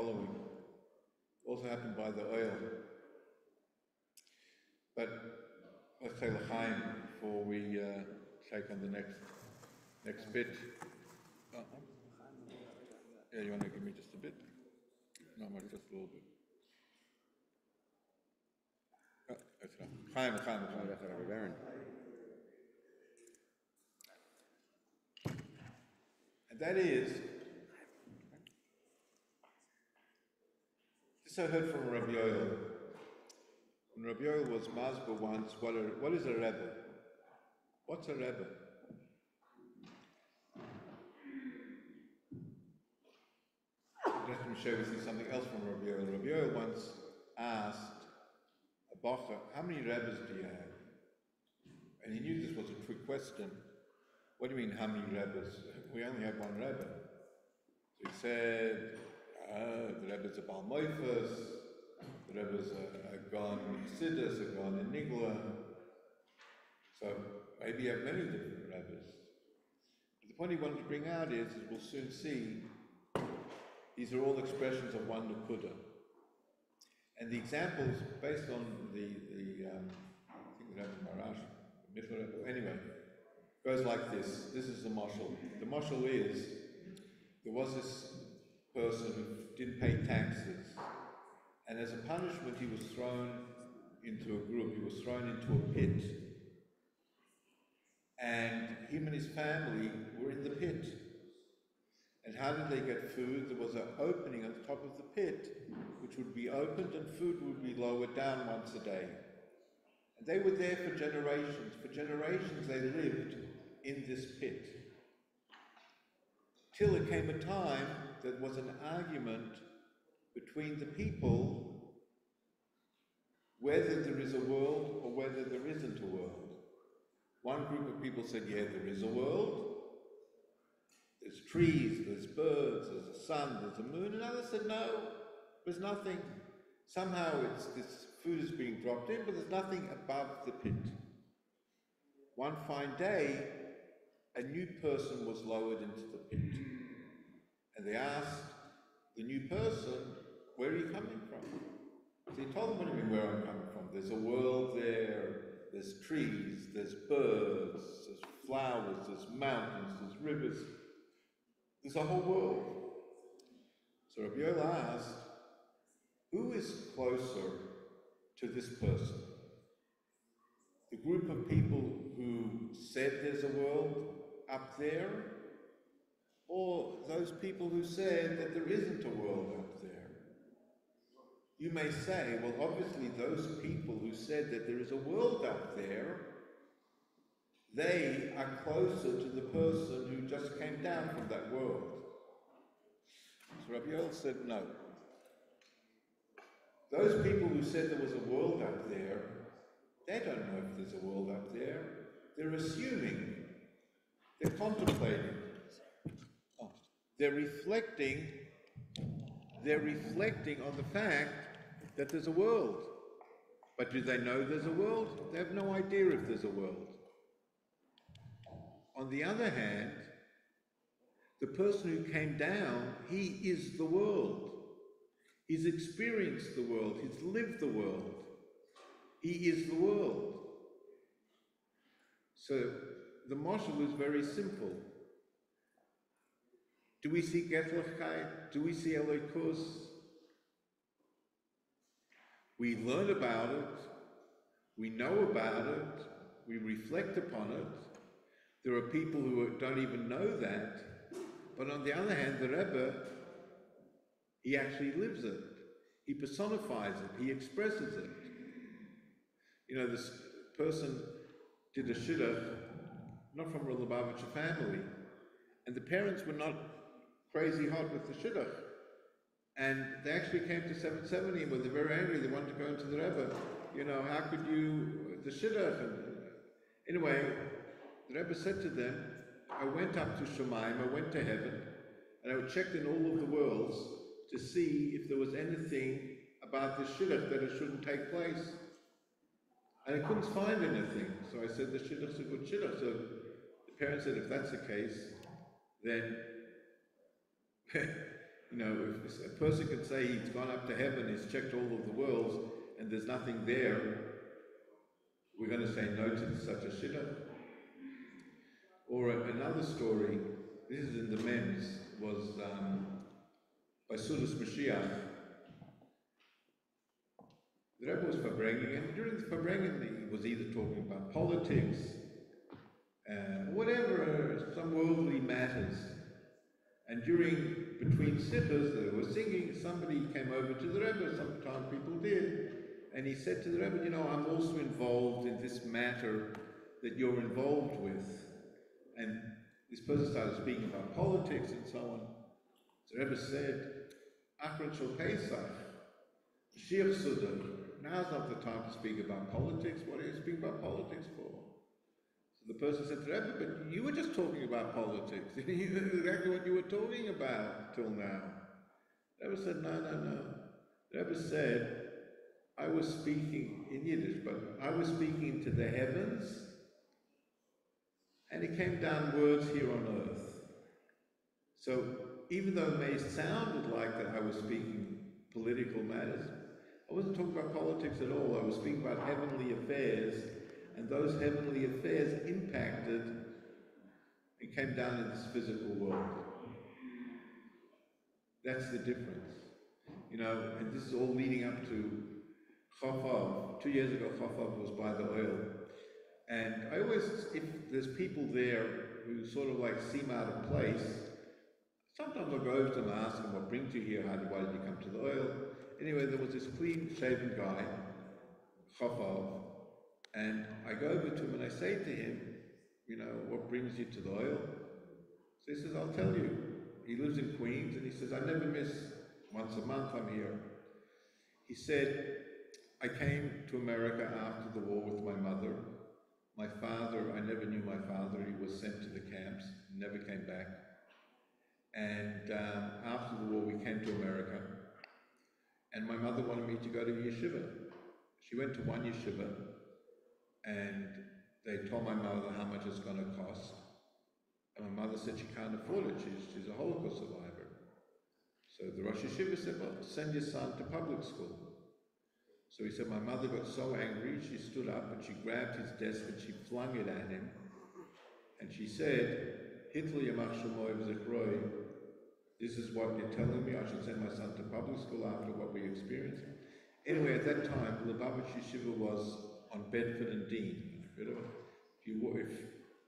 following. Also happened by the oil. But let's say l'chaim before we take on the next bit. Yeah, you want to give me just a bit? No, just a little bit. That's right. Chaim. And that is, this I heard from Rabbi Yoel. When Rabbi Yoel was Masber once, what is a Rebbe? What's a Rebbe? Let me share with you something else from Rabbi Yoel. Rabbi Yoel once asked a Bacha, how many Rebbes do you have? And he knew this was a trick question. What do you mean, how many Rebbes? We only have one Rebbe. So he said, the Rebbe's a Baal Moifas, the Rebbe's a Gon in Chassidus, a Gon in Nigla. So maybe you have many different Rebbes. But the point he wanted to bring out is, as we'll soon see, these are all expressions of one Nakuda. And the examples, based on the I think the Rebbe Marash, the Mitzvah Rebbe, anyway, goes like this. This is the mashal. The mashal is, there was this person who didn't pay taxes, and as a punishment he was thrown into a group, he was thrown into a pit. And him and his family were in the pit. And how did they get food? There was an opening on the top of the pit, which would be opened and food would be lowered down once a day. And they were there for generations. For generations they lived in this pit. Till there came a time there was an argument between the people whether there is a world or whether there isn't a world. One group of people said, yeah, there is a world. There's trees, there's birds, there's a sun, there's a moon. And others said, no, there's nothing. Somehow this food is being dropped in, but there's nothing above the pit. One fine day, a new person was lowered into the pit. And they asked the new person, where are you coming from? So he told them, what do you mean where I'm coming from? There's a world there, there's trees, there's birds, there's flowers, there's mountains, there's rivers. There's a whole world. So Rabbi Yoel asked, who is closer to this person? The group of people who said there's a world up there, or those people who said that there isn't a world up there? You may say, well, obviously those people who said that there is a world up there, they are closer to the person who just came down from that world. So Rabbi Yoel said no. Those people who said there was a world up there, they don't know if there's a world up there. They're assuming. They're contemplating. They're reflecting on the fact that there's a world. But do they know there's a world? They have no idea if there's a world. On the other hand, the person who came down, he is the world. He's experienced the world. He's lived the world. He is the world. So the mashal is very simple. Do we see Gettlichkeit? Do we see Elokus? We learn about it. We know about it. We reflect upon it. There are people who don't even know that. But on the other hand, the Rebbe, he actually lives it. He personifies it. He expresses it. You know, this person did a shidduch, not from a Lubavitch family, and the parents were not crazy hot with the shidduch. And they actually came to 770 and were very angry. They wanted to go into the Rebbe. You know, how could you, the shidduch? And anyway, the Rebbe said to them, I went up to Shemaim, I went to heaven, and I checked in all of the worlds to see if there was anything about this shidduch that it shouldn't take place. And I couldn't find anything. So I said, the shidduch's a good shidduch. So the parents said, if that's the case, then You know, if a person could say he's gone up to heaven, he's checked all of the worlds, and there's nothing there, we're going to say no to such a shidduch. Or another story, this is in the Men's, was by Sudas Mashiach. The Rebbe was Farbengen, and during the Farbengen he was either talking about politics, whatever, some worldly matters. And between sippers they were singing, somebody came over to the Rebbe, sometimes people did, and he said to the Rebbe, you know, I'm also involved in this matter that you're involved with. And this person started speaking about politics and so on. The Rebbe said, Akron Shal Pesach, Shir Suda, now's not the time to speak about politics. What are you speaking about politics for? So the person said to Rebbe, but you were just talking about politics. You knew exactly what you were talking about till now. Rebbe said, no. Rebbe said, I was speaking in Yiddish, but I was speaking to the heavens, and it came down words here on earth. So even though it may sounded like that I was speaking political matters, I wasn't talking about politics at all. I was speaking about heavenly affairs, and those heavenly affairs impacted and came down in this physical world. That's the difference. You know, and this is all leading up to Chafaf. 2 years ago, Chafaf was by the oil. And I always, if there's people there who sort of like seem out of place, sometimes I'll go over to them and ask them, what brings you here? Why did you come to the oil? Anyway, there was this clean-shaven guy, Chafaf, and I go over to him and I say to him, you know, what brings you to the oil? So he says, I'll tell you. He lives in Queens, and he says, I never miss, once a month I'm here. He said, I came to America after the war with my mother. My father, I never knew my father. He was sent to the camps, never came back. And after the war, we came to America. And my mother wanted me to go to yeshiva. She went to one yeshiva, and they told my mother how much it's going to cost. And my mother said she can't afford it. She's a Holocaust survivor. So the Rosh Yeshiva said, well, send your son to public school. So he said, my mother got so angry, she stood up and she grabbed his desk and she flung it at him. And she said, Hitler Yamach Shemoy V'Zichroi, this is what you're telling me, I should send my son to public school after what we experienced. Anyway, at that time, Lubavitch Yeshiva was on Bedford and Dean.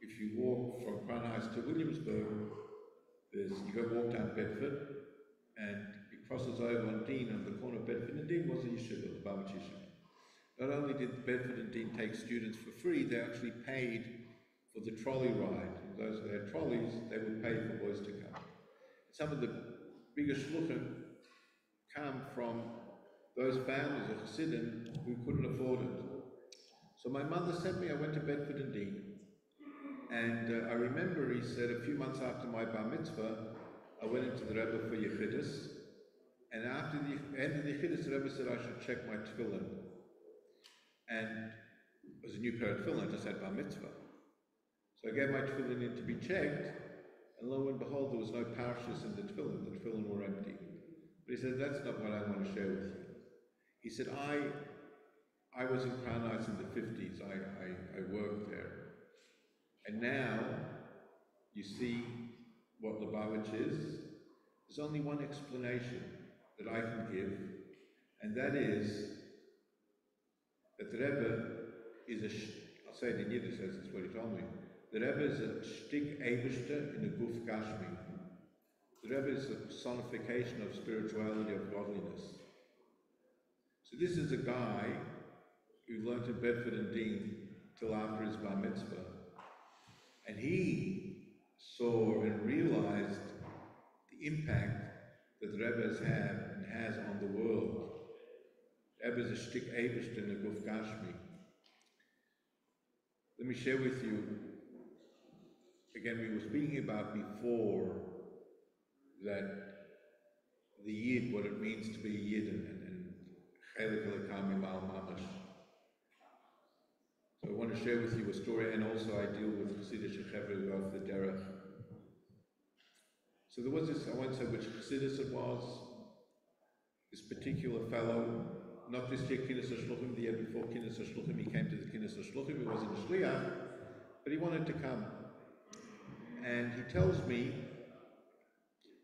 If you walk from Crown Heights to Williamsburg, you go walk down Bedford, and it crosses over on Dean, on the corner of Bedford and Dean was a yeshiva, the Lubavitch Yeshiva. Not only did Bedford and Dean take students for free, they actually paid for the trolley ride. And those who had trolleys, they would pay for boys to come. Some of the biggest shluchim come from those families of Chassidim who couldn't afford it. So my mother sent me, I went to Bedford and Dean. And I remember he said a few months after my bar mitzvah, I went into the Rebbe for Yechidus, and after the end of the Yechidus, the Rebbe said I should check my tefillin. And it was a new pair of tefillin, I just had bar mitzvah. So I gave my tefillin in to be checked, and lo and behold, there was no parshas in the tefillin were empty. But he said, that's not what I want to share with you. He said, I was in Crown Heights in the 50s, I worked there. And now, you see what Lubavitch is. There's only one explanation that I can give, and that is that the Rebbe is I'll say it in Yiddish, that's what he told me. The Rebbe is a shtik eibishter in a guf gashmi. The Rebbe is a personification of spirituality, of godliness. So this is a guy who learned in Bedford and Dean till after his bar mitzvah. And he saw and realized the impact that the Rebbe has had and has on the world. The Rebbe is a shtik eibishter in a guf gashmi. Let me share with you, again, we were speaking about before that the Yid, what it means to be a Yid, and chelik lekam imal mamash. So I want to share with you a story, and also I deal with Chassidish Chevra who go for the derech. So there was this, I won't say which Chassidus it was, this particular fellow, not this year Kinnis HaShluchim, the year before Kinnis HaShluchim, he came to the Kinnis HaShluchim, he wasn't a Shliach, but he wanted to come. And he tells me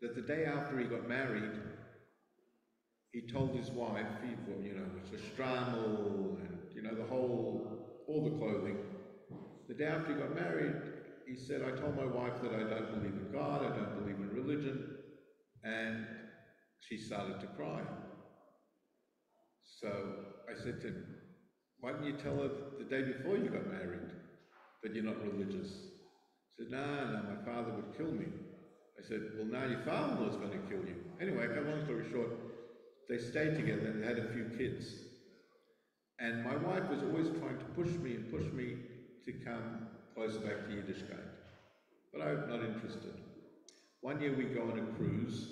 that the day after he got married, he told his wife, it's a strammel and, all the clothing. The day after he got married, he said, I told my wife that I don't believe in God, I don't believe in religion, and she started to cry. So I said to him, why didn't you tell her the day before you got married that you're not religious? He said, no, my father would kill me. I said, well, now your father-in-law's going to kill you. Anyway, cut long story short, they stayed together and they had a few kids. And my wife was always trying to push me to come closer back to Yiddishkeit. But I'm not interested. One year we go on a cruise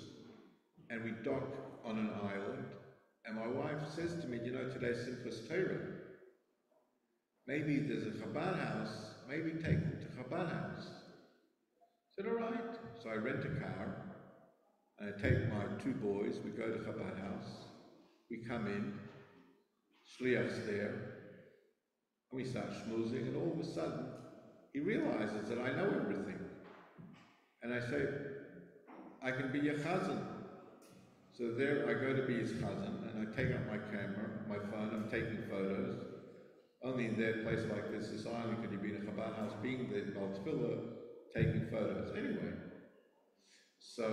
and we dock on an island, and my wife says to me, today's Simchas Torah. Maybe there's a Chabad house, maybe take them to Chabad house. I said, all right. So I rent a car, and I take my two boys, we go to Chabad house, we come in, Shliach's there, and we start schmoozing, and all of a sudden, he realizes that I know everything. And I say, I can be your chazan. So there I go to be his chazan, and I take out my camera, my phone, I'm taking photos. Only in their place like this island could you be in a Chabad house, being the Baltfila, taking photos. Anyway, so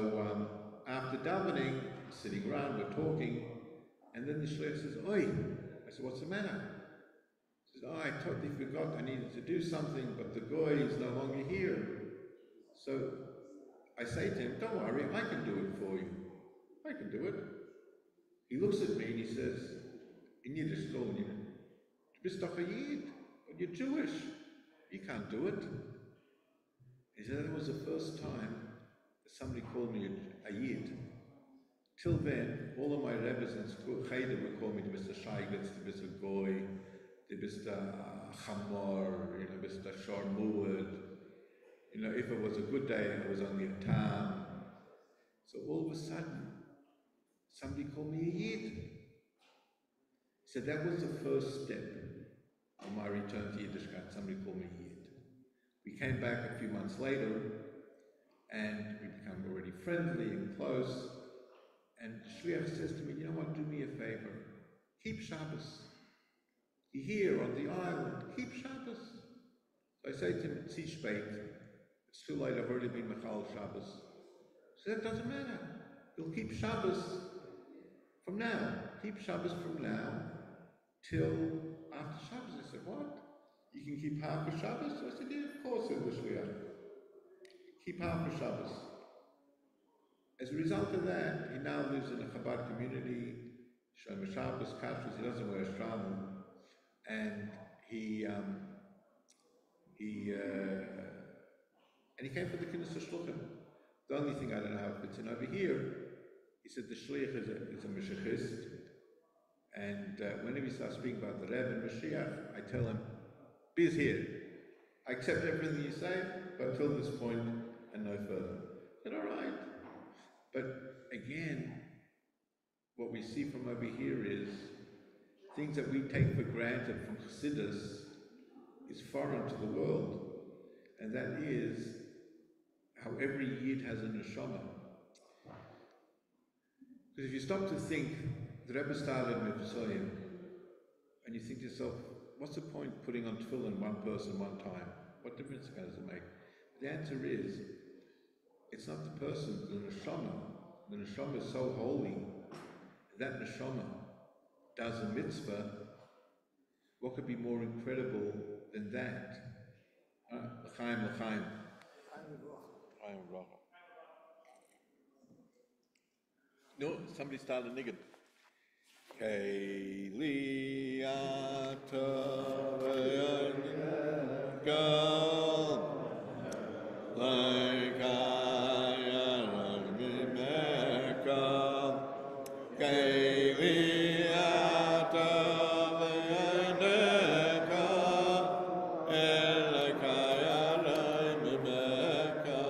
after davening, sitting around, we're talking, and then the shliach says, oi. I said, what's the matter? He says, I totally forgot I needed to do something, but the goy is no longer here. So I say to him, don't worry, I can do it for you. I can do it. He looks at me and he says, in Yiddish, du bist doch a Yid, you're Jewish, you can't do it. He said, that was the first time that somebody called me a Yid. Till then, all of my rebbes in Cheder would call me, du bist a Scheigitz, du bist a Goy, du bist a Chamor, du bist a Sharmuad. If it was a good day, I was only a Tam. So all of a sudden, somebody called me a Yid. He said, that was the first step on my return to Yiddishkeit. Somebody called me a Yid. We came back a few months later, and we become already friendly and close. And Shliach says to me, you know what, do me a favor. Keep Shabbos. You're here on the island. Keep Shabbos. So I say to him, it's spät. It's too late, I've already been Mechal Shabbos. So that doesn't matter. You'll keep Shabbos from now. Keep Shabbos from now till after Shabbos. I said, what? You can keep half of Shabbos? So I said, yeah, of course, said the Shliach. Keep half of Shabbos. As a result of that, he now lives in a Chabad community, Shomer Shabbos, Kashrus, he doesn't wear a strammel, and he came for the Kinnis HaShluchim. The only thing I don't know how it fits in over here, he said the Shliach is a Mashiachist, and whenever he starts speaking about the Rebbe and Mashiach, I tell him, be here. I accept everything you say, but until this point and no further. I said, all right. But again, what we see from over here is things that we take for granted from Chassidus is foreign to the world, and that is how every Yid has a neshama. Because if you stop to think, the Rebbe started Mitzrayim, and you think to yourself, what's the point putting on tefillin one person one time? What difference does it make? The answer is, it's not the person, the neshama. The neshama is so holy, that neshama does a mitzvah. What could be more incredible than that? L'chaim, l'chaim. L'chaim bracha. No, somebody started niggin. Keili ata v'yargal like ayar mimeka. Keili ata v'yaneka elek ayar mimeka.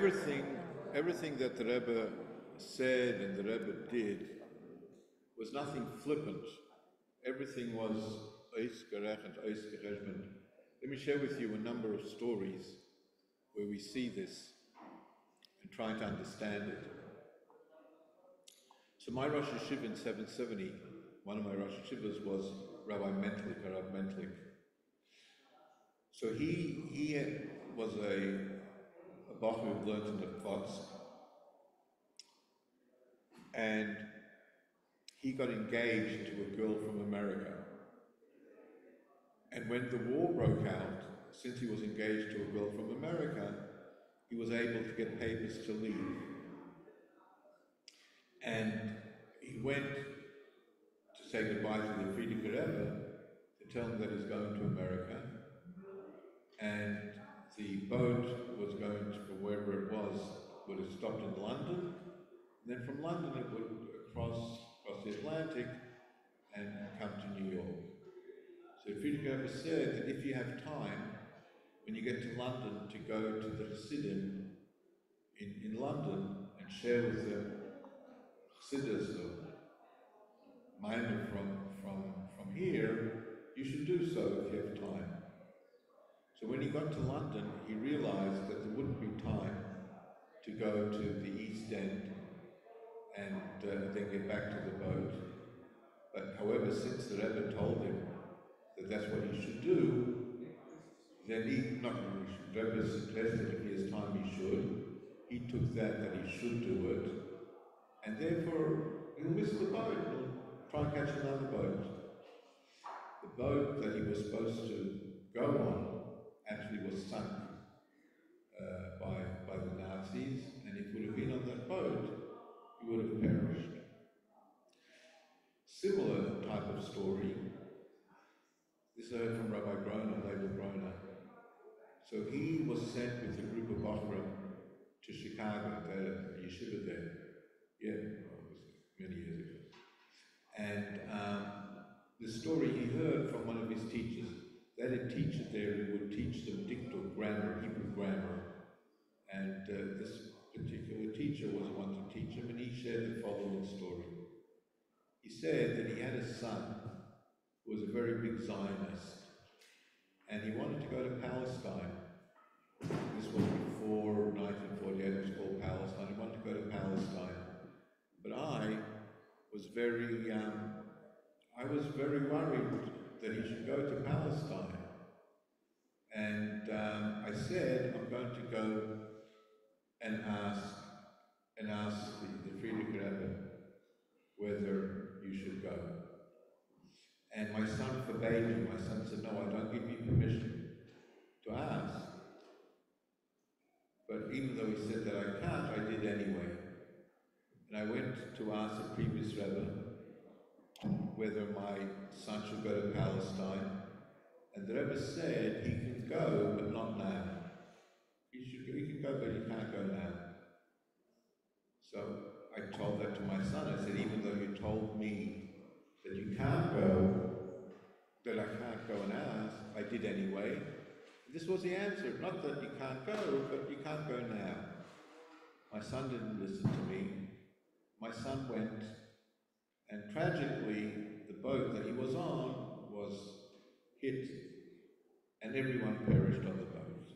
everything that the Rebbe said and the Rebbe did was nothing flippant. Everything was eis gerecht and eis gerechnet. Let me share with you a number of stories where we see this and try to understand it. So my Rosh Hashiva in 770, one of my Rosh Hashivas was Rabbi Mentlik. So he was a Bacher who learned in the Plots, and he got engaged to a girl from America. And when the war broke out, since he was engaged to a girl from America, he was able to get papers to leave. And he went to say goodbye to the Friedrich Rebbe to tell him that he's going to America. And the boat was going to, from wherever it was, would have stopped in London. And then from London it would cross the Atlantic and come to New York. So Friedrich Rebbe said that if you have time, when you get to London, to go to the Chassidim in London and share with them Chassidus or Maimon from here, you should do so if you have time. So when he got to London, he realized that there wouldn't be time to go to the East End and then get back to the boat. But however, since the Rebbe told him that that's what he should do, then the Rebbe suggested if he has time he should. He took that he should do it, and therefore he'll miss the boat. He'll try and catch another boat. The boat that he was supposed to go on actually was sunk by the Nazis, and if he would have been on that boat, he would have perished. Similar type of story. This I heard from Rabbi Groner. So he was sent with a group of Bachrim to Chicago, the yeshiva there. Yeah, well, it was many years ago. And the story he heard from one of his teachers, that a teacher there who would teach them dictal grammar, Hebrew grammar. And this particular teacher was the one to teach him, and he shared the following story. He said that he had a son who was a very big Zionist, and he wanted to go to Palestine. This was before 1948, it was called Palestine. He wanted to go to Palestine. But I was very worried that he should go to Palestine. And I said, I'm going to go and ask the Friedrich Rebbe whether you should go. And my son forbade me. My son said, no, I don't give you permission to ask. But even though he said that I can't, I did anyway. And I went to ask the previous Rebbe whether my son should go to Palestine. And the Rebbe said he can go, but not now. He can go, but he can't go now. So I told that to my son. I said, even though you told me that you can't go, that I can't go and ask, I did anyway. This was the answer. Not that you can't go, but you can't go now. My son didn't listen to me. My son went, and tragically, the boat that he was on was hit, and everyone perished on the boat.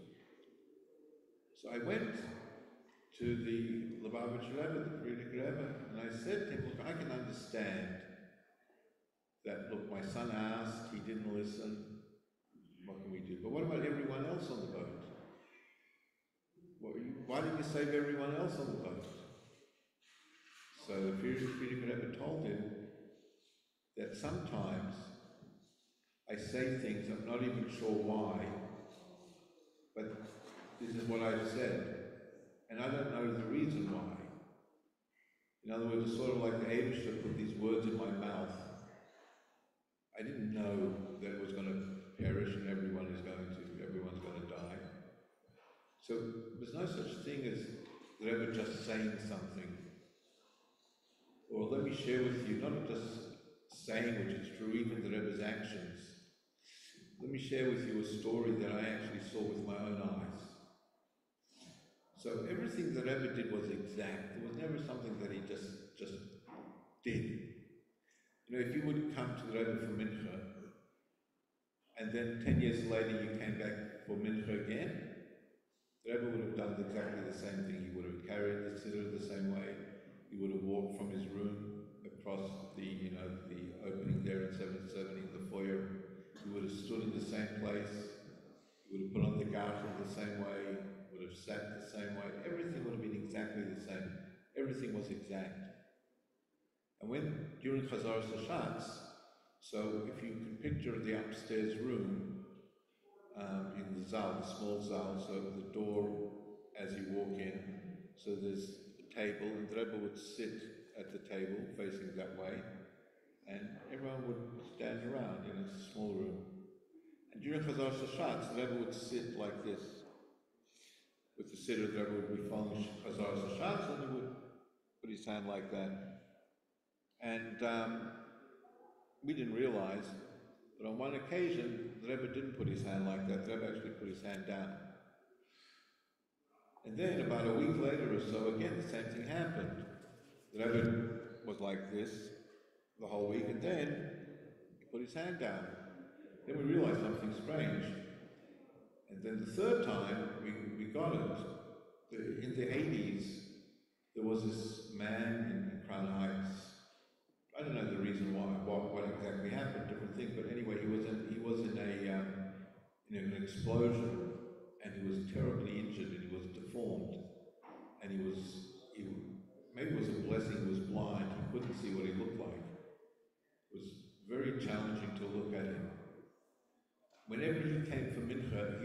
So I went to the Lubavitch Rebbe, the Friedrich Rebbe, and I said to him, look, I can understand that, look, my son asked, he didn't listen, what can we do? But what about everyone else on the boat? Why didn't you save everyone else on the boat? So the Friedrich Rebbe told him that sometimes I say things I'm not even sure why, but this is what I've said, and I don't know the reason why. In other words, it's sort of like the Abishah put these words in my mouth. I didn't know that it was going to perish and everyone's going to die. So there's no such thing as the Rebbe just saying something. Or let me share with you, not just saying which is true, even the Rebbe's actions. Let me share with you a story that I actually saw with my own eyes. So everything the Rebbe did was exact. There was never something that he just did. You know, if you would come to the Rebbe for Mincha, and then 10 years later you came back for Mincha again, the Rebbe would have done exactly the same thing. He would have carried the siddur the same way. He would have walked from his room across the opening there in 770, the foyer. He would have stood in the same place. He would have put on the garter the same way. Would have sat the same way. Everything would have been exactly the same. Everything was exact. And when, during Chazaras Hashatz, so if you can picture the upstairs room, in the zal, the small zal, so the door as you walk in, so there's a table, and the Rebbe would sit at the table facing that way, and everyone would stand around in a small room. And during Chazaras Hashatz, the Rebbe would sit like this. With the siddur, the Rebbe would be following Chazaras Hashatz, and he would put his hand like that. And we didn't realize, but on one occasion, the Rebbe didn't put his hand like that. The Rebbe actually put his hand down. And then, about a week later or so, again, the same thing happened. The Rebbe was like this the whole week, and then he put his hand down. Then we realized something strange. And then the third time, we got it. In the 80s, there was this man in Crown Heights. I don't know the reason why, what exactly happened, different thing, but anyway, he was in an explosion, and he was terribly injured, and he was deformed, and maybe it was a blessing, he was blind, he couldn't see what he looked like. It was very challenging to look at him. Whenever he came for Mincha,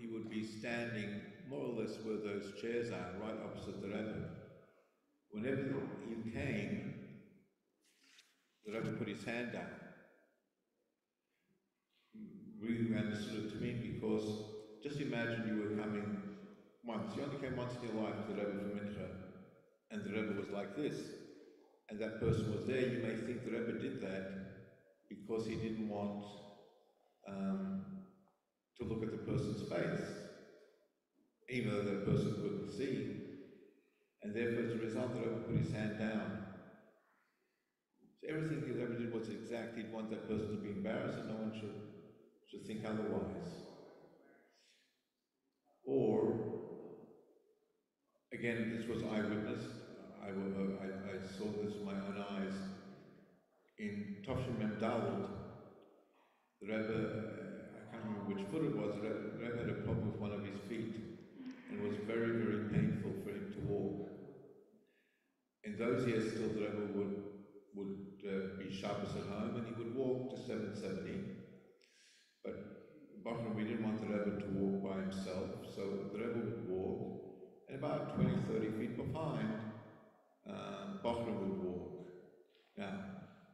he would be standing more or less where those chairs are, right opposite the Rebbe. Whenever he came, the Rebbe put his hand down. We understood it to mean because just imagine you were coming once, you only came once in your life to the Rebbe for Mincha, and the Rebbe was like this, and that person was there. You may think the Rebbe did that because he didn't want to look at the person's face, even though that person couldn't see, and therefore as a result the Rebbe put his hand down. So everything he ever did was exact. He'd want that person to be embarrassed, and no one should think otherwise. Or, again, this was eyewitness. I saw this with my own eyes. In Tofshin Mem Daled, the Rebbe, I can't remember which foot it was, the Rebbe had a problem with one of his feet, and it was very, very painful for him to walk. In those years, still, the Rebbe would be Shabbos at home, and he would walk to 770. But Bachman, we didn't want the Rebbe to walk by himself, so the Rebbe would walk, and about 20, 30 feet behind, Bachman would walk. Now,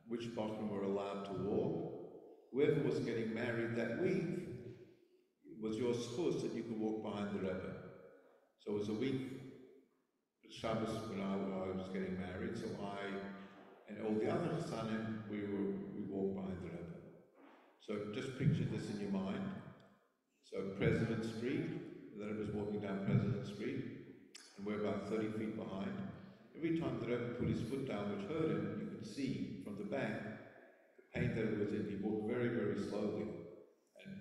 which Bachman were allowed to walk? Whoever was getting married that week, it was your schus that you could walk behind the Rebbe. So it was a week, Shabbos when I was getting married, so I and all the other Chassanim, we walked behind the Rebbe. So just picture this in your mind. So President Street, the Rebbe was walking down President Street, and we're about 30 feet behind. Every time the Rebbe put his foot down, which hurt him, you could see from the back the pain that it was in. He walked very, very slowly and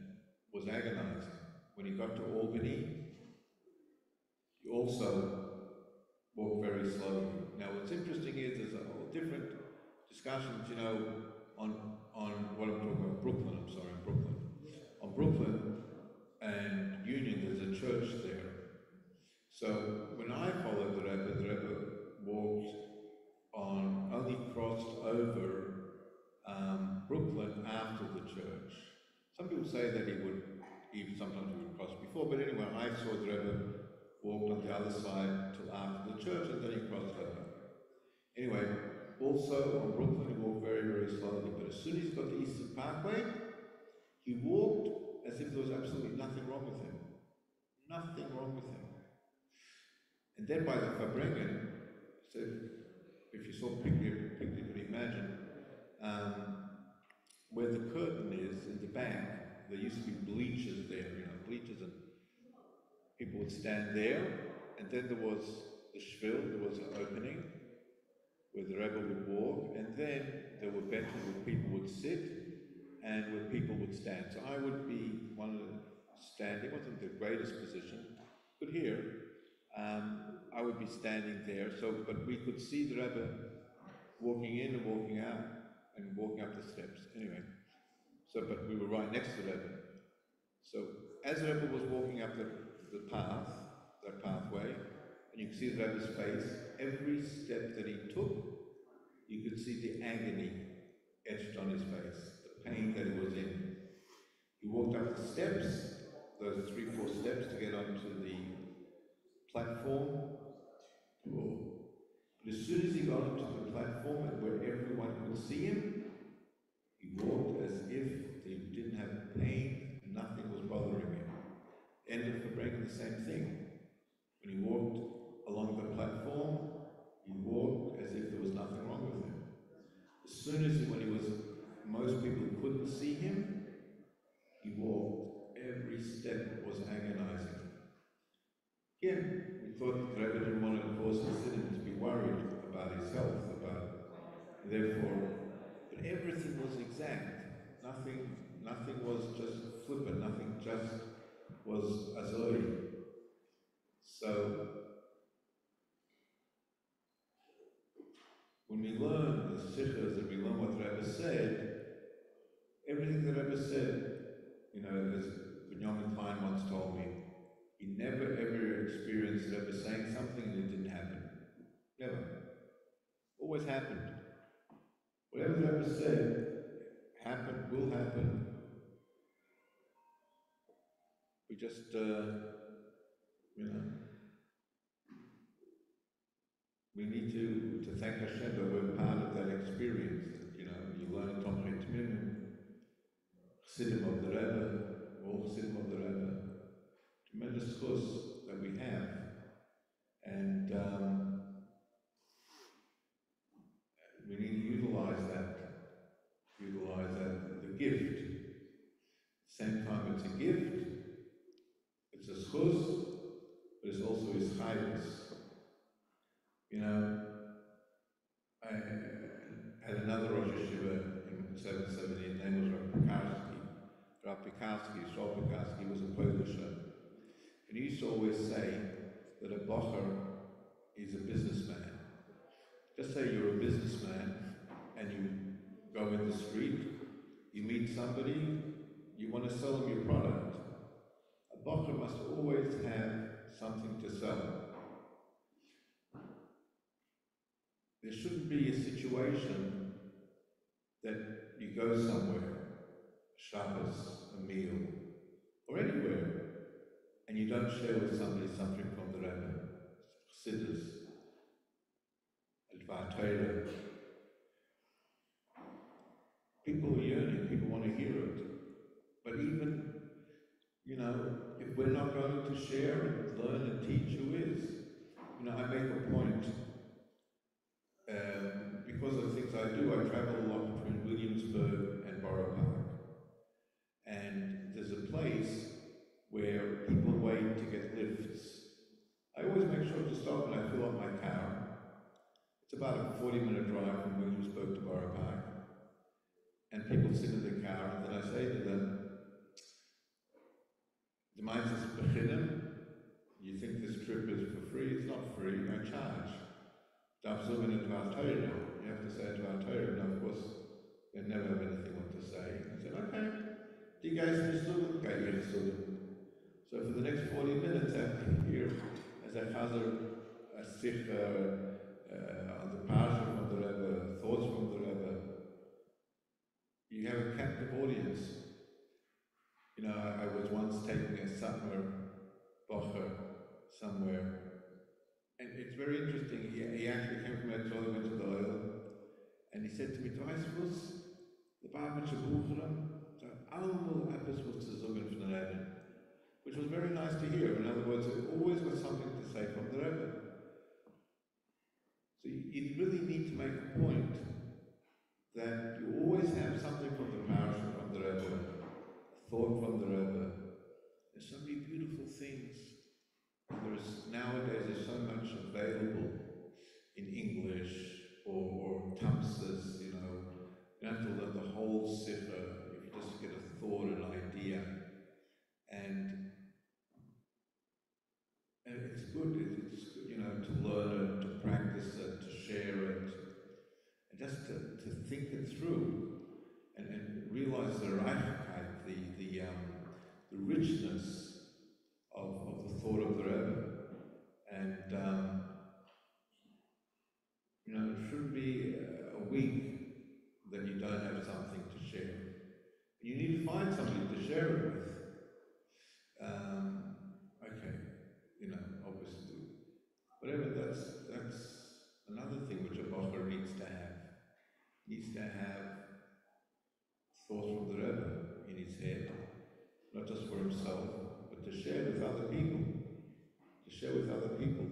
was agonizing. When he got to Albany, he also walked very slowly. Now what's interesting is there's a whole different discussions, on what I'm talking about, Brooklyn, On Brooklyn and Union, there's a church there. So when I followed the Rebbe walked only crossed over Brooklyn after the church. Some people say that sometimes he would cross before, but anyway, I saw the Rebbe walked on the other side till after the church, and then he crossed over. Anyway, also on Brooklyn, he walked very, very slowly, but as soon as he got to Eastern Parkway, he walked as if there was absolutely nothing wrong with him. Nothing wrong with him. And then by the Farbengen, so if you saw picture, you could imagine, where the curtain is in the back, there used to be bleachers there, bleachers, and people would stand there, and then there was the shvil, there was an opening where the Rebbe would walk, and then there were benches where people would sit and where people would stand. So I would be one of the standing, wasn't the greatest position, but here, I would be standing there, but we could see the Rebbe walking in and walking out and walking up the steps. Anyway, but we were right next to the Rebbe. So as the Rebbe was walking up the path, that pathway, and you could see the Rebbe's face, every step that he took, you could see the agony etched on his face, the pain that he was in. He walked up the steps, those 3-4 steps to get onto the platform. But as soon as he got onto the platform and where everyone could see him, he walked as if he didn't have pain, nothing was bothering him. End of Farbengen, the same thing. When he walked along the platform, he walked as if there was nothing wrong with him. As soon as most people couldn't see him, he walked. Every step was agonizing. Again, we thought the Rebbe didn't want to cause the Hasidim to be worried about his health, but everything was exact. Nothing was just flippant, nothing just was azoi. So, when we learn the sikhs and we learn what the Rebbe said, everything the Rebbe said, as Benjamin Klein once told me, he never ever experienced the Rebbe saying something and it didn't happen. Never. Always happened. Whatever the Rebbe said, happened, will happen. We just, we need to thank Hashem that we're part of that experience. You learn Tomchei Tmim, Chassidim of the Rebbe, all Chassidim of the Rebbe. Tremendous chus that we have. And we need to utilize that, the gift. At the same time, it's a gift, it's a schus, but it's also his chayvus. I had another Rosh Yeshiva in 770, his name was Rabbi Schneur. He was a Polisher. And he used to always say that a bocher is a businessman. Just say you're a businessman and you go in the street, you meet somebody, you want to sell them your product. A bocher must always have something to sell. There shouldn't be a situation that you go somewhere, Shabbos, a meal, or anywhere, and you don't share with somebody something from the Rebbe, Chassidus, Advar Torah. People are yearning, people want to hear it. But even, if we're not going to share and learn and teach, who is? I make a point, because of the things I do, I travel a lot between Williamsburg and Barber. And there's a place where people wait to get lifts. I always make sure to stop when I fill up my car. It's about a 40-minute drive from Williamsburg to Borough Park. And people sit in the car, and then I say to them, "The mind says, you think this trip is for free? It's not free, I charge. You have to say it to our Torah." And of course, they never have anything what to say. I said, "Okay, do you guys understood? Okay, you understood." So for the next 40 minutes, I'm here as I chazer a sikh on the parsha from the Rebbe, thoughts from the Rebbe. You have a captive audience. I was once taking a summer bocher somewhere, and it's very interesting. He actually came from Etzol, went to the oil, and he said to me, "Du weißt was? The Barber allemaal etwas was zu sagen von der Rebbe," which was very nice to hear. In other words, it always was something to say from the Rebbe. So you really need to make a point that you always have something from the parasha, from the Rebbe, a thought from the Rebbe. There's so many beautiful things Nowadays there's so much available in English or Tamsis, you know. You don't have to learn the whole Sefer if you just get a thought, an idea. And it's good, you know, to learn it, to practice it, to share it, and just to think it through and realize the Reichkeit, the richness of the thought of the Rebbe. And, you know, it shouldn't be a week that you don't have something to share. You need to find somebody to share it with. Okay, you know, obviously. Whatever, that's another thing which a bocher needs to have. Needs to have thoughts from the Rebbe in his head, not just for himself, but to share with other people. To share with other people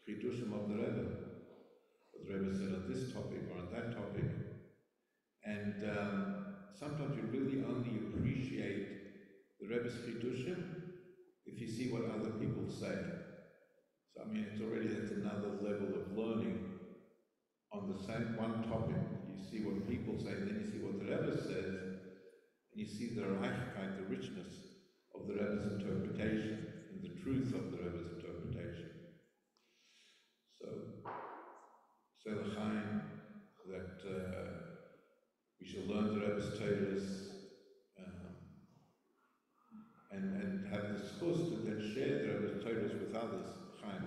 chidushim of the Rebbe. What the Rebbe said on this topic or on that topic. And sometimes you really only appreciate the Rebbe's chidushim if you see what other people say. So I mean, that's another level of learning. On the same one topic, you see what people say, and then you see what the Rebbe says, and you see the Reichkeit, the richness of the Rebbe's interpretation, and the truth of the Rebbe's interpretation. So l'chaim, that we shall learn the Rebbe's Torahs, and have the schus to then share the Rebbe's Torahs with others. Chaim.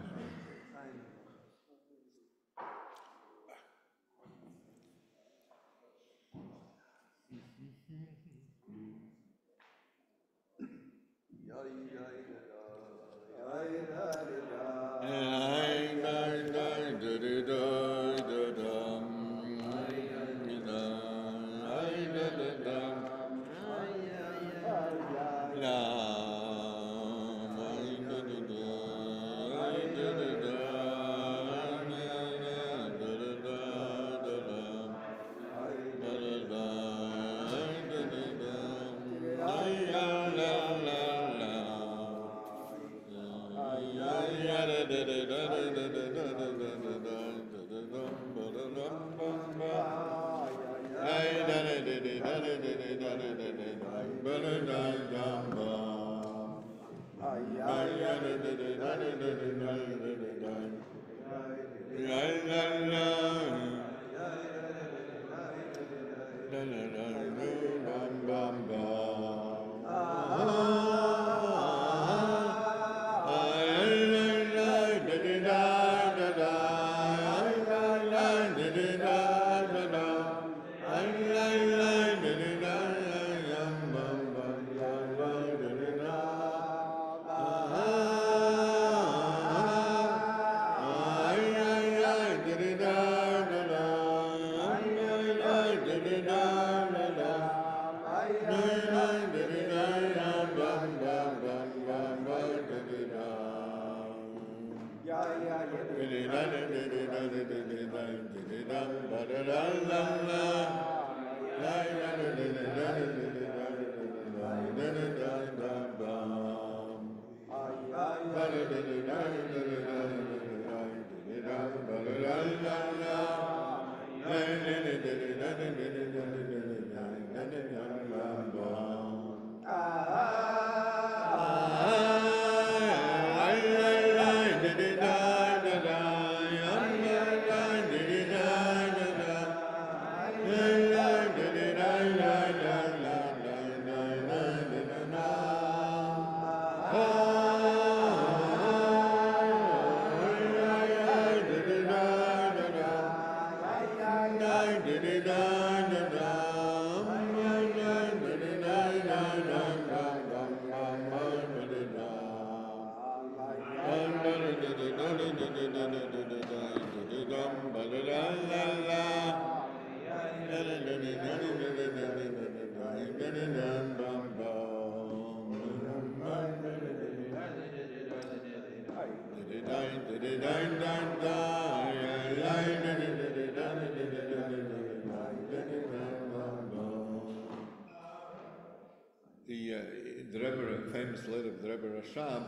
The Rebbe, a famous letter of the Rebbe Rashab,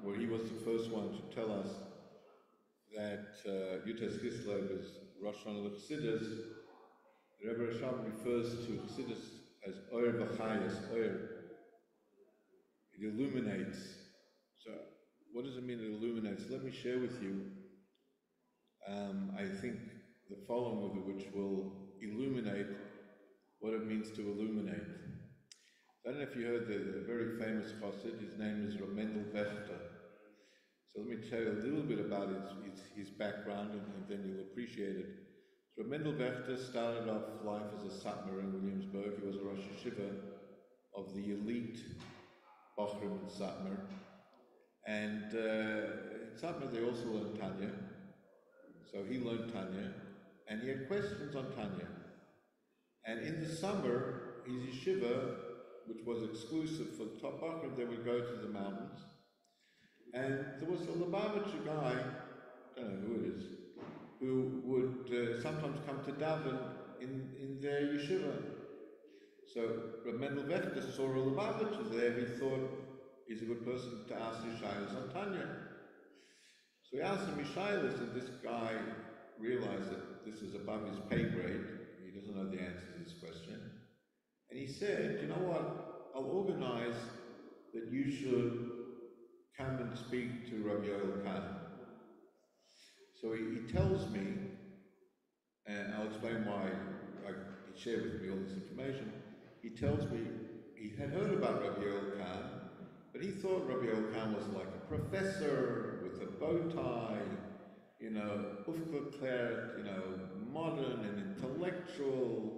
well, he was the first one to tell us that Yud Tes Kislev is Rosh Hashana of Chassidus. Rabbi Schneur refers to Chassidus as Oyer B'chayas, Oyer. It illuminates. So, what does it mean it illuminates? Let me share with you, I think, the following, which will illuminate what it means to illuminate. I don't know if you heard the very famous chassid. His name is Rabbi. So let me tell you a little bit about his background, and then you'll appreciate it. So Rabbi started off life as a satmar in Williamsburg. He was a Rosh Yeshiva of the elite Bochrim and Satmar. And in Satmar they also learned Tanya. So he learned Tanya, and he had questions on Tanya. And in the summer, his yeshiva, which was exclusive for the top Bochrim, they would go to the mountains. And there was a Lubavitch guy, I don't know who it is, who would sometimes come to daven in their yeshiva. So Rabbi saw a Lubavitch there. He thought he's a good person to ask Yishailas on Tanya. So he asked him Yishailas, and this guy realized that this is above his pay grade. He doesn't know the answer to this question. And he said, you know what, I'll organize that you should come and speak to Rabbi Yoel. So he tells me, and I'll explain why he shared with me all this information. He tells me he had heard about Rabbi Yoel, but he thought Rabbi Yoel was like a professor with a bow tie, you know, aufgeklärt, you know, modern and intellectual.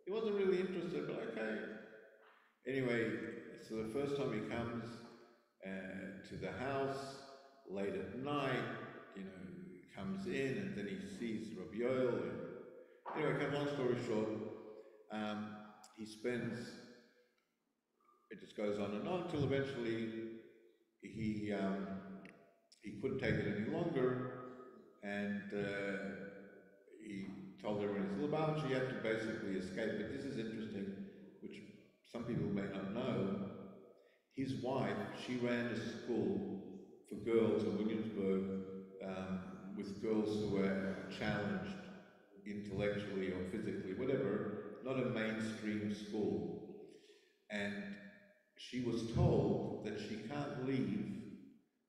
He wasn't really interested, but okay. Anyway, so the first time he comes to the house, late at night, you know, he comes in and then he sees Rabbi Yoel. Anyway, cut long story short, he spends, it just goes on and on until eventually he couldn't take it any longer, and he told everyone in Lubavitch he had to basically escape. But this is interesting, which some people may not know. His wife, she ran a school for girls in Williamsburg with girls who were challenged intellectually or physically, whatever, not a mainstream school. And she was told that she can't leave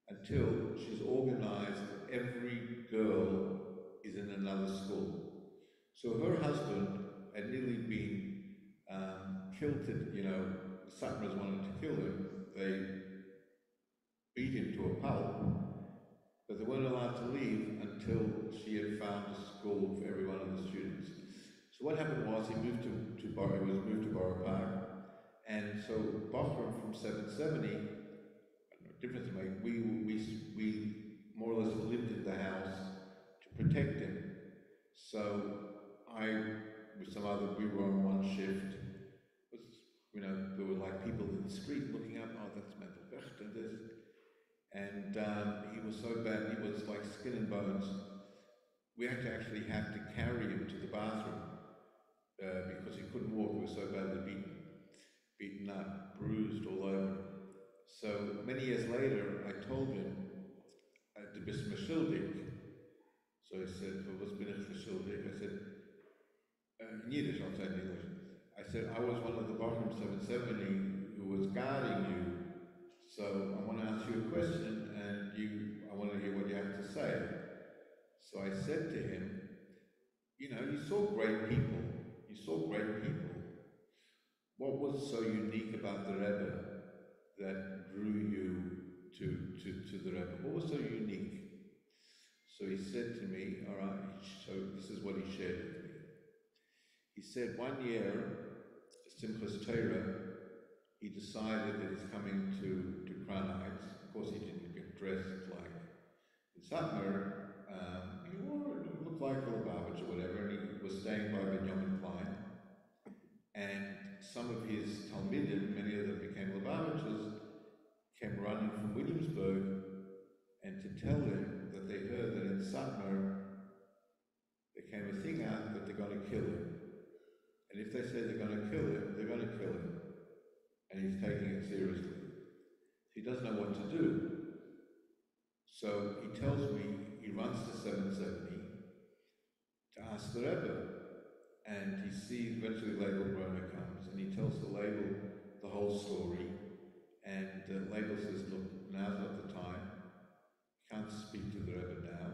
until she's organized that every girl is in another school. So her husband had nearly been killed, you know, the Satmars wanted to kill him. They beat him to a pulp, but they weren't allowed to leave until she had found a school for every one of the students. So what happened was he moved to Barber, he was moved to Borough Park, and so Bochum from 770, I don't know, difference to make, we more or less lived in the house to protect him. So I, with some other, we were on one shift. You know, there were like people in the street looking up, oh, that's mental Vecht and this. And he was so bad, he was like skin and bones. We actually have to carry him to the bathroom because he couldn't walk. He was so badly beaten up, bruised all over. So many years later, I told him, "Du bist mir schuldig." So he said, "Was bin ich für schuldig?" I said, in Yiddish, I'll say in English. I said, I was one of the Bochum 770 who was guarding you, so I want to ask you a question, and I want to hear what you have to say. So I said to him, you know, you saw great people. What was so unique about the Rebbe that drew you to the Rebbe? What was so unique? So he said to me, all right, so this is what he shared with me. He said one year, Simchas Torah, he decided that he's coming to Crown Heights. Of course, he didn't get dressed like in Satmar. He looked like a Lubavitch or whatever, and he was staying by Benjamin Klein. And some of his Talmidim, many of them became Lubavitches, came running from Williamsburg and to tell him that they heard that in Satmar there came a thing out that they're going to kill him. And if they say they're going to kill him, they're going to kill him. And he's taking it seriously. He doesn't know what to do. So he tells me he runs to 770 to ask the Rebbe, and he sees eventually Label Broner comes, and he tells the Label the whole story, and Label says, look, now's not the time, can't speak to the Rebbe now.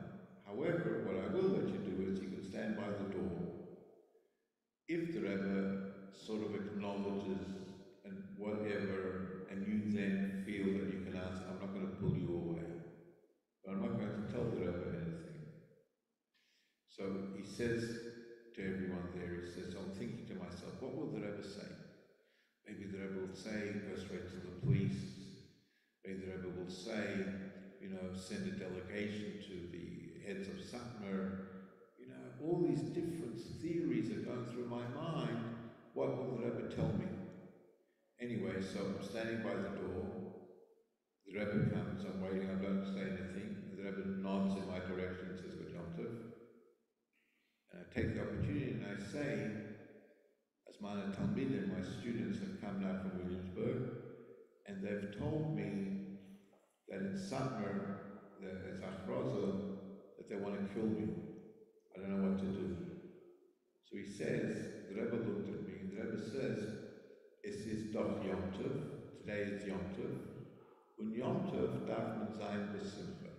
However, what I will let you do is you can stand by the door. If the Rebbe sort of acknowledges and whatever, and you then feel that you can ask, I'm not going to pull you away. But I'm not going to tell the Rebbe anything. So he says to everyone there, he says, I'm thinking to myself, what will the Rebbe say? Maybe the Rebbe will say, go straight to the police. Maybe the Rebbe will say, send a delegation to the heads of Satmar. All these different theories are going through my mind. What will the Rebbe tell me? Anyway, so I'm standing by the door. The Rebbe comes, I'm waiting, I don't say anything. The Rebbe nods in my direction and says, Good Yom Tov. And I take the opportunity and I say, as meine Talmidim, my students have come now from Williamsburg, and they've told me that in Satmar, there's Achroza, that they want to kill me. I don't know what to do. So he says, the Rebbe looked at me, and the Rebbe says, es ist doch Yom Tov, today is Yom Tov, und Yom Tov darf man sein besimcha.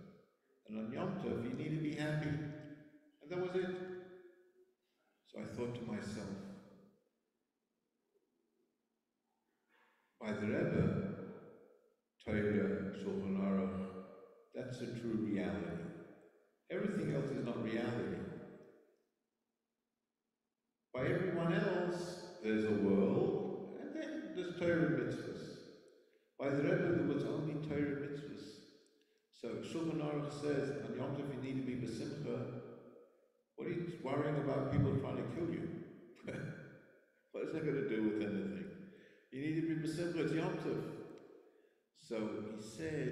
And on Yom Tov, you need to be happy. And that was it. So I thought to myself, by the Rebbe, Torah, Shulchan Aruch, that's a true reality. Everything else is not reality. By everyone else, there's a world, and then there's Torah mitzvahs. By the Rebbe, there was only Torah mitzvahs. So Shulchan Aruch says, on Yom Tov you need to be besimcha. What are you worrying about people trying to kill you? What is that going to do with anything? You need to be besimcha, it's Yom Tov. So he said,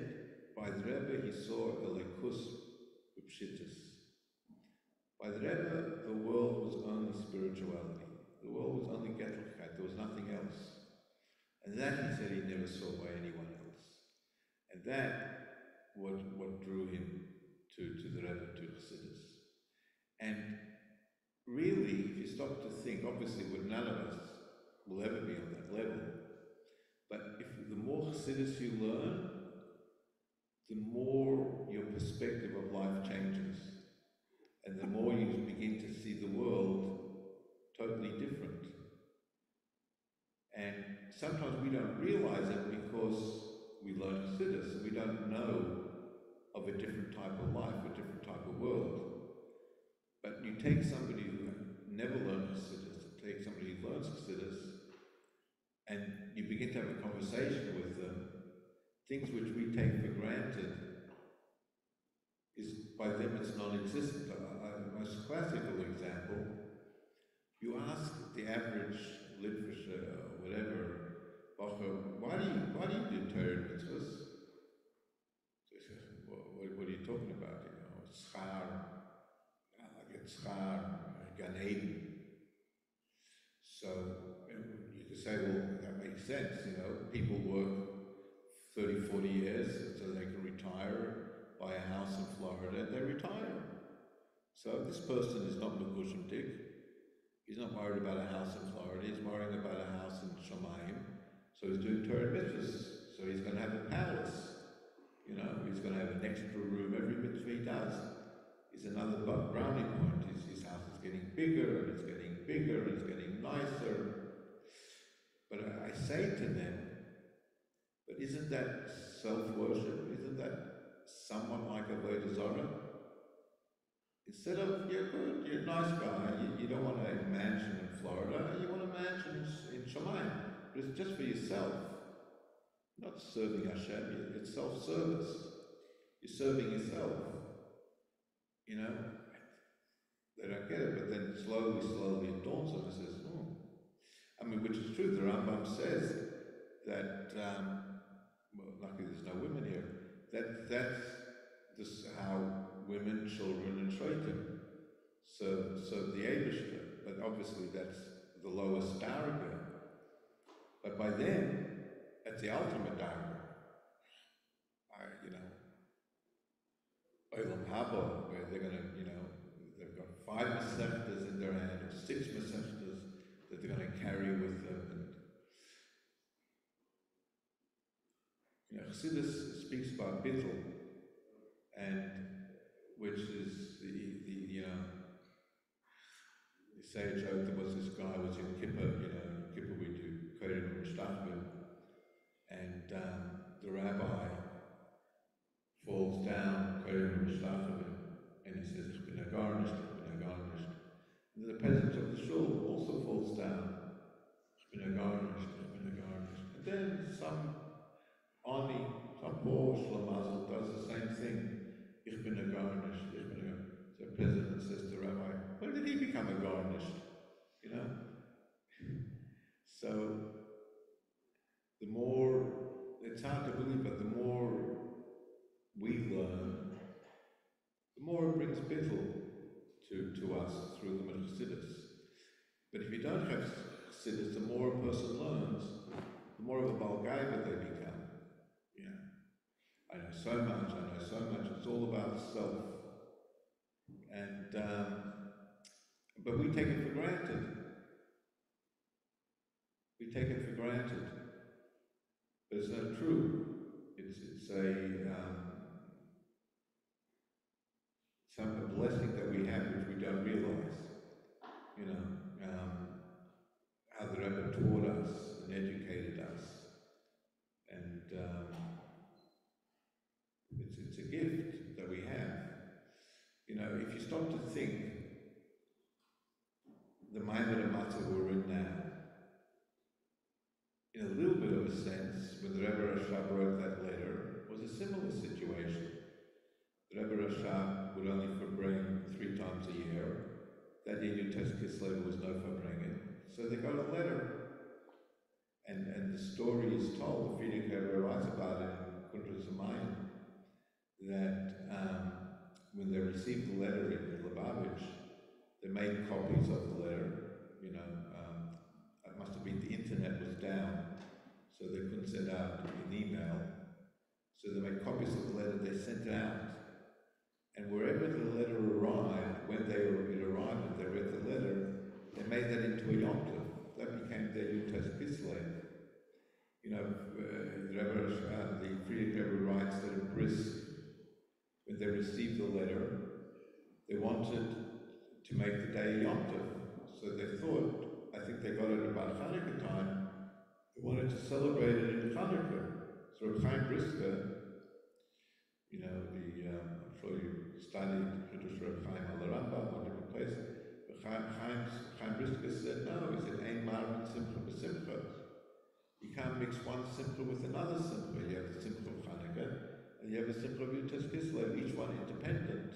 by the Rebbe he saw a likus upshittus. By the Rebbe, the world was only spirituality. The world was only Gettelkeit. There was nothing else. And that, he said, he never saw by anyone else. And that what drew him to the Rebbe, to Chassidus. And really, if you stop to think, obviously, none of us will ever be on that level. But the more Chassidus you learn, the more your perspective of life changes. And the more you begin to see the world totally different. And sometimes we don't realize it because we learn Chassidus and we don't know of a different type of life, a different type of world. But you take somebody who never learned Chassidus, take somebody who learns Chassidus, and you begin to have a conversation with them, things which we take for granted, is by them it's non-existent. The most classical example, you ask the average literature or whatever, why do you do Torah mitzvahs? So he says, what are you talking about? Schar, I get schar, Gan Eden. So you could say, well, that makes sense, people work 30, 40 years so they can retire, buy a house in Florida, and they retire. So this person is not Mekushimtik. He's not worried about a house in Florida. He's worrying about a house in Shamayim. So he's doing Torah mitzvahs. So he's going to have a palace. He's going to have an extra room every mitzvah he does. Is another brownie point. His house is getting bigger, and it's getting bigger, and it's getting nicer. But I say to them, but isn't that self-worship? Isn't that somewhat like Avodah Zarah? Instead of, you're good, you're a nice guy, you don't want a mansion in Florida, you want a mansion in Shamayim. But it's just for yourself. You're not serving Hashem, it's self-service. You're serving yourself. They don't get it, but then slowly it dawns on us and says, which is true. The Rambam says that, luckily there's no women here, that's how women, children, and shreitim serve the Eibishter. But obviously that's the lowest darga. But by then, that's the ultimate darga. Olam Haba, where they're going to, they've got 5 Masechtas in their hand, or 6 Masechtas that they're going to carry with them. And, Chassidus speaks about Bittul, and which is the say a joke. There was this guy was in Kippur, in Kippur we do Kohen Mishtachvim, and the rabbi falls down Kohen Mishtachvim, and he says, "Ich bin garnished, ich bin garnished." And the peasant of the shul also falls down, "Ich bin garnished, ich bin garnished." And then some Ani, some poor Shlamazel does the same thing, "Ich bin garnished, ich bin garnished." So the president says to the rabbi, "When did he become a garnished?" So the more, it's hard to believe, but the more we learn, the more it brings bittul to us through the Chassidus. But if you don't have Chassidus, the more a person learns, the more of a balgaiva they become. I know so much, it's all about self. And but we take it for granted. We take it for granted. But it's not true. It's a blessing that we have which we don't realize. How the Rebbe taught us and educated us. And it's a gift that we have. If you stop to think, the Maimon and Matzah we're in now, in a little bit of a sense, when the Rebbe Rashab wrote that letter, was a similar situation. The Rebbe Rashab would only Farbengen 3 times a year. That year Yud Tes Kislev was no Farbengen. So they got a letter. And the story is told, the Friedrich Rebbe writes about it in Kuntra Zamayim, that when they received the letter in Lubavitch, they made copies of the letter. It must have been the internet was down, so they couldn't send out an email. So they made copies of the letter, they sent it out. And wherever the letter arrived, when it arrived and they read the letter, they made that into a Yom Tov. That became their Yud Tes Kislev. The Friedrich Rebbe writes that in Brisk, when they received the letter, they wanted to make the day Yom Tov. So they thought, I think they got it about Hanukkah time, they wanted to celebrate it in Hanukkah. So Chaim Brisker, I'm sure you studied Chiddush Reb Chaim al Rambam or different places, but Chaim Brisker said, no, he said, Ein Marvin Simcha b'Simcha. You can't mix one Simcha with another Simcha. You have the Simcha of Hanukkah, and you have the Simcha of Yud Tes Kislev, each one independent.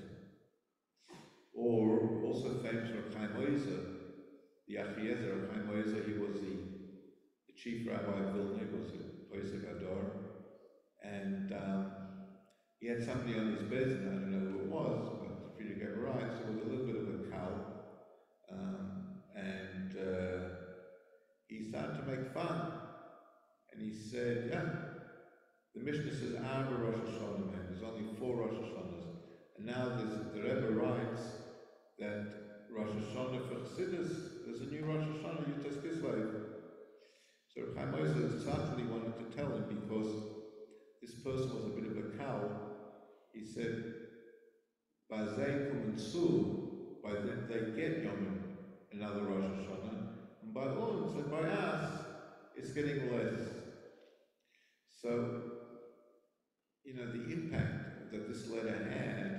Or, also famous for Chaim Oizer, the Achiezer of Chaim Oizer, he was the chief rabbi of Vilna, he was a Poisek Ador, and he had somebody on his bed, and I don't know who it was, but the Friedrich Rebbe writes, there was a little bit of a cow, and he started to make fun, and he said, the Mishnah says, Arba Rosh Hashana, man, there's only 4 Rosh Hashanas, and now the Rebbe writes that Rosh Hashana for Chassidus, there's a new Rosh Hashana, Yud Tes Kislev. So Chaim Oizer certainly wanted to tell him, because this person was a bit of a cow. He said, Bazei kumensu, by them they get Yom, another Rosh Hashana, and by uns and by us, it's getting less. So, the impact that this letter had,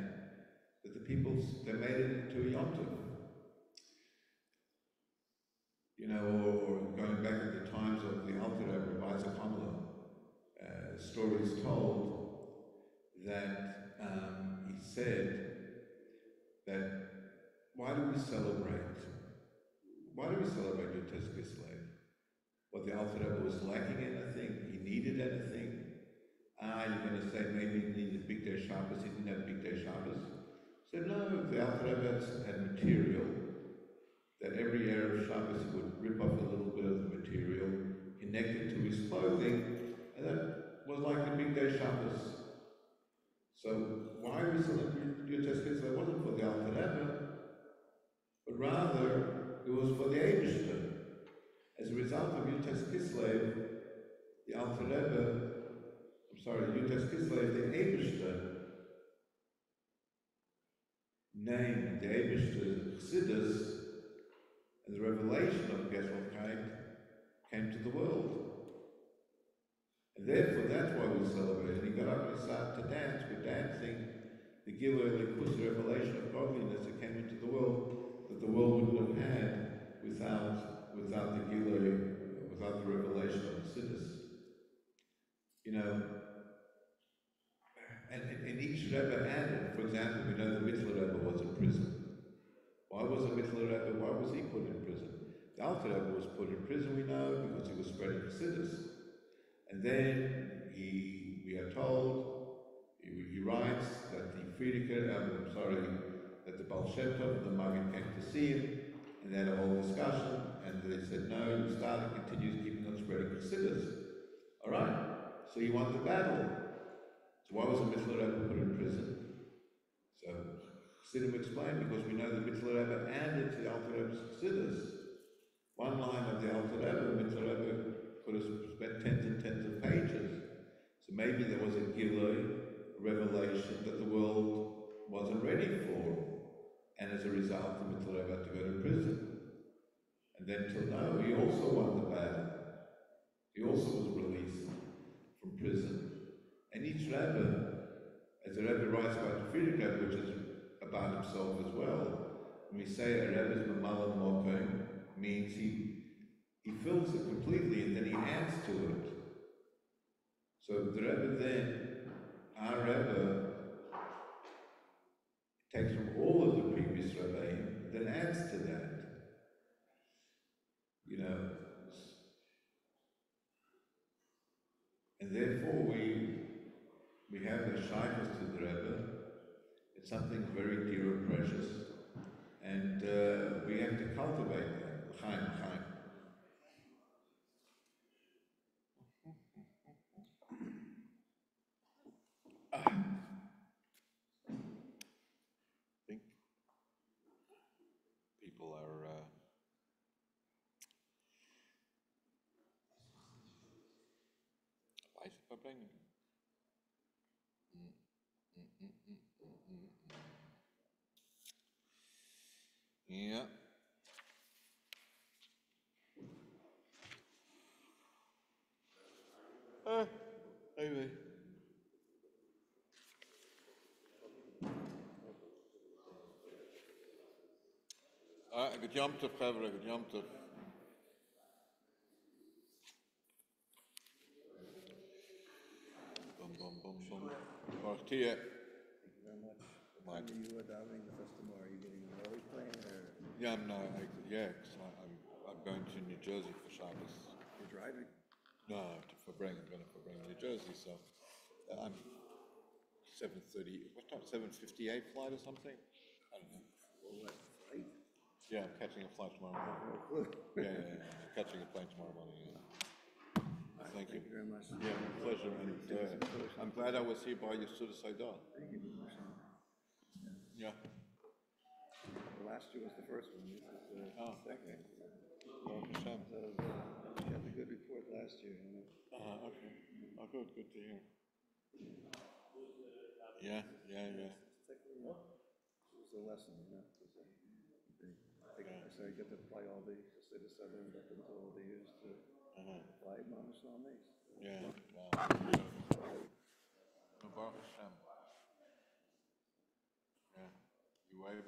that the people, they made it into a Yom Tov. Or going back at the times of the Alter Rebbe, Rabbi Schneur, story is told that he said that, why do we celebrate? Why do we celebrate Yud Tes Kislev? What, the Alter Rebbe was lacking anything? He needed anything? You're going to say maybe he needed Big Day Shabbos, he didn't have Big Day Shabbos? So no, the Alter Rebbe had material that every Erev Shabbos he would rip off a little bit of the material, connect it to his clothing, and that was like the Big Day Shabbos. So why are we celebrating but rather it was for the Eibishter. As a result of Yud Tes Kislev, the Alter Rebbe, Yud Tes Kislev, the Eibishter, named the Eibishter Chassidus, and the revelation of Gesellkeit came to the world. And therefore, that's why we celebrate. And he got up and he started to dance. We're dancing the Gilui Likus, the revelation of godliness that came into the world, that the world wouldn't have had without the Gilui, without the revelation of Chassidus. You know, and each Rebbe added, for example, we know the Mittler Rebbe was in prison. Why was the Mittler Rebbe, why was he put in prison? The Alter Rebbe was put in prison, we know, because he was spreading Chassidus. And then we are told, he writes that that the Baal Shem Tov and the Maggid came to see him, and they had a whole discussion, and they said, no, you start and continues keeping on spreading Chassidus. All right, so he won the battle. So why was the Mittler Rebbe put in prison? So Chassidim explained, because we know the Mittler Rebbe added to the Alter Rebbe's Chassidus. One line of the Alter Rebbe, the Mittler Rebbe could have spent tens and tens of pages. So maybe there was a Gilui, revelation that the world wasn't ready for. And as a result, the Mittler Rebbe had to go to prison. And then till now, he also won the battle. He also was released from prison. And each Rebbe, as the Rebbe writes about the Friedrich Rebbe, which is about himself as well, when we say a Rebbe is Mamala Mokim, means he fills it completely and then he adds to it. So the Rebbe then, our Rebbe, takes from all of the previous Rebbeim, then adds to that. You know, and therefore we have the shyness to the Rebbe. It's something very dear and precious, and we have to cultivate that. Chaim. I think people are Farbengen. Yeah. Anyway. Good Yom Tov, Chavra, good Yom Tov. Boom. Baruch Tiyeh. Thank you very much. What time are you davening the FESTIVE? Are you getting an early plane or? Yeah, because I'm going to New Jersey for Shabbos. You're driving? No, to Farbengen. I'm going to Farbengen, New Jersey. So I'm 7:30. What time? 7:58 flight or something? I don't know. Well, what flight? Yeah, I'm catching a flight tomorrow morning. No clue. Yeah. I'm catching a plane tomorrow morning. Yeah. Thank you very much. Yeah, my pleasure. And I'm glad I was here by your Suda Saidah. Thank you very much. Yeah. Well, last year was the first one. This is the second. Baruch Hashem. So you had a good report last year. You know? Okay. Oh, good to hear. Yeah. It was a lesson, you know. So you get to apply all the Chassidus I learned up until the years to apply Mamish Lames. Yeah. Wow. Baruch Hashem. Yeah. You were able